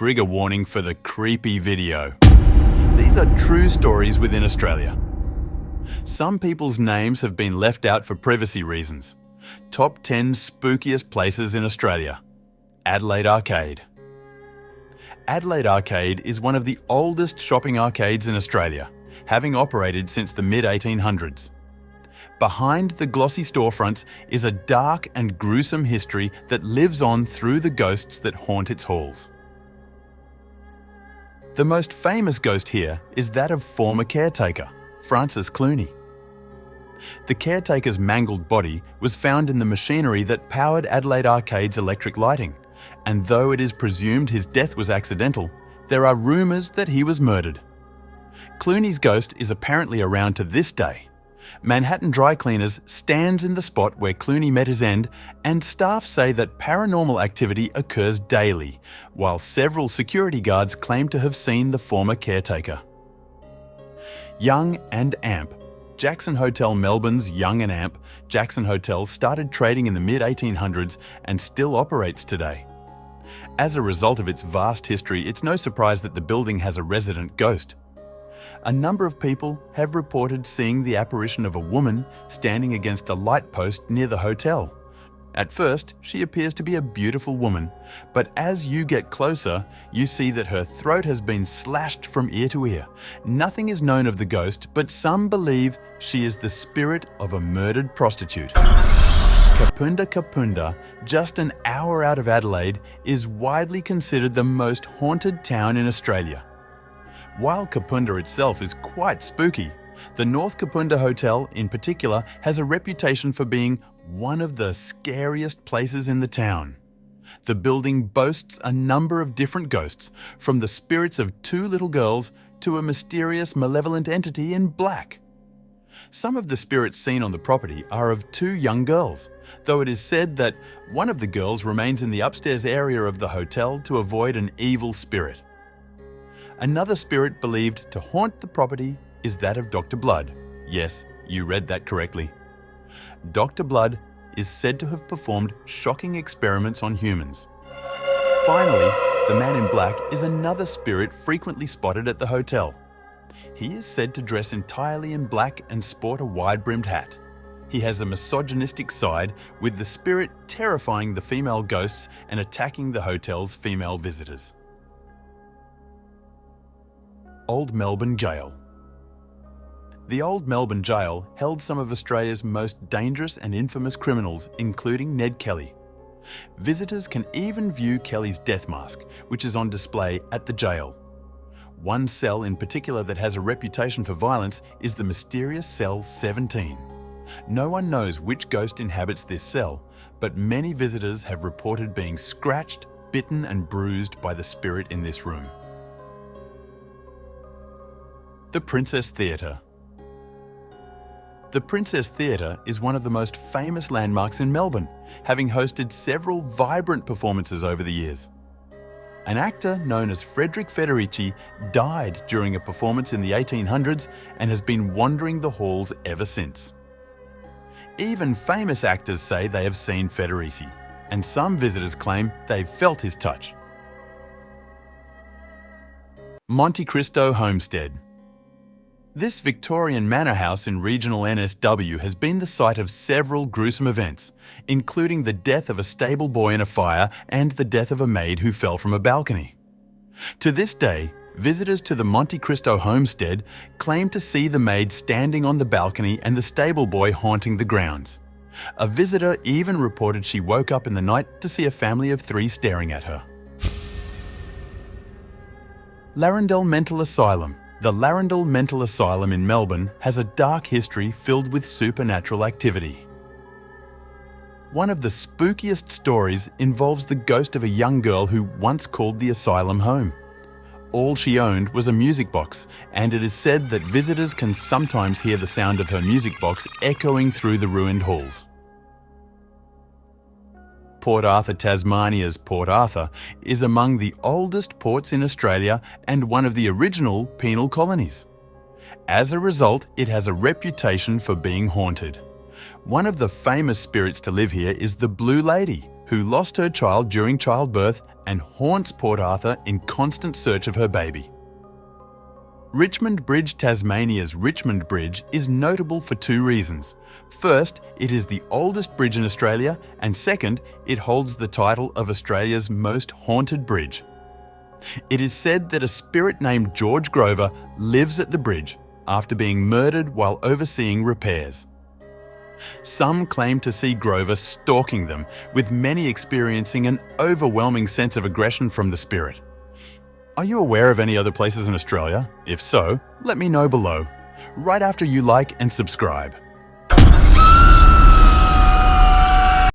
trigger warning for the creepy video. These are true stories within Australia. Some people's names have been left out for privacy reasons. Top 10 spookiest places in Australia. Adelaide Arcade. Adelaide Arcade is one of the oldest shopping arcades in Australia, having operated since the mid-1800s. Behind the glossy storefronts is a dark and gruesome history that lives on through the ghosts that haunt its halls. The most famous ghost here is that of former caretaker, Francis Clooney. The caretaker's mangled body was found in the machinery that powered Adelaide Arcade's electric lighting, and though it is presumed his death was accidental, there are rumours that he was murdered. Clooney's ghost is apparently around to this day. Manhattan Dry Cleaners stands in the spot where Clooney met his end, and staff say that paranormal activity occurs daily, while several security guards claim to have seen the former caretaker. Young and Amp. Jackson Hotel Melbourne's Young and Amp, Jackson Hotel started trading in the mid-1800s and still operates today. As a result of its vast history, it's no surprise that the building has a resident ghost. A number of people have reported seeing the apparition of a woman standing against a light post near the hotel. At first, she appears to be a beautiful woman, but as you get closer, you see that her throat has been slashed from ear to ear. Nothing is known of the ghost, but some believe she is the spirit of a murdered prostitute. Kapunda, just an hour out of Adelaide, is widely considered the most haunted town in Australia. While Kapunda itself is quite spooky, the North Kapunda Hotel in particular has a reputation for being one of the scariest places in the town. The building boasts a number of different ghosts, from the spirits of two little girls to a mysterious malevolent entity in black. Some of the spirits seen on the property are of two young girls, though it is said that one of the girls remains in the upstairs area of the hotel to avoid an evil spirit. Another spirit believed to haunt the property is that of Dr. Blood. Yes, you read that correctly. Dr. Blood is said to have performed shocking experiments on humans. Finally, the man in black is another spirit frequently spotted at the hotel. He is said to dress entirely in black and sport a wide-brimmed hat. He has a misogynistic side, with the spirit terrifying the female ghosts and attacking the hotel's female visitors. Old Melbourne Jail. The Old Melbourne Jail held some of Australia's most dangerous and infamous criminals, including Ned Kelly. Visitors can even view Kelly's death mask, which is on display at the jail. One cell in particular that has a reputation for violence is the mysterious cell 17. No one knows which ghost inhabits this cell, but many visitors have reported being scratched, bitten and bruised by the spirit in this room. The Princess Theatre. The Princess Theatre is one of the most famous landmarks in Melbourne, having hosted several vibrant performances over the years. An actor known as Frederick Federici died during a performance in the 1800s and has been wandering the halls ever since. Even famous actors say they have seen Federici, and some visitors claim they've felt his touch. Monte Cristo Homestead. This Victorian manor house in regional NSW has been the site of several gruesome events, including the death of a stable boy in a fire and the death of a maid who fell from a balcony. To this day, visitors to the Monte Cristo homestead claim to see the maid standing on the balcony and the stable boy haunting the grounds. A visitor even reported she woke up in the night to see a family of 3 staring at her. Larrendel Mental Asylum. The Larrendel Mental Asylum in Melbourne has a dark history filled with supernatural activity. One of the spookiest stories involves the ghost of a young girl who once called the asylum home. All she owned was a music box, and it is said that visitors can sometimes hear the sound of her music box echoing through the ruined halls. Port Arthur, Tasmania's Port Arthur is among the oldest ports in Australia and one of the original penal colonies. As a result, it has a reputation for being haunted. One of the famous spirits to live here is the Blue Lady, who lost her child during childbirth and haunts Port Arthur in constant search of her baby. Richmond Bridge, Tasmania's Richmond Bridge, is notable for two reasons. First, it is the oldest bridge in Australia, and second, it holds the title of Australia's most haunted bridge. It is said that a spirit named George Grover lives at the bridge after being murdered while overseeing repairs. Some claim to see Grover stalking them, with many experiencing an overwhelming sense of aggression from the spirit. Are you aware of any other places in Australia? If so, let me know below, right after you like and subscribe.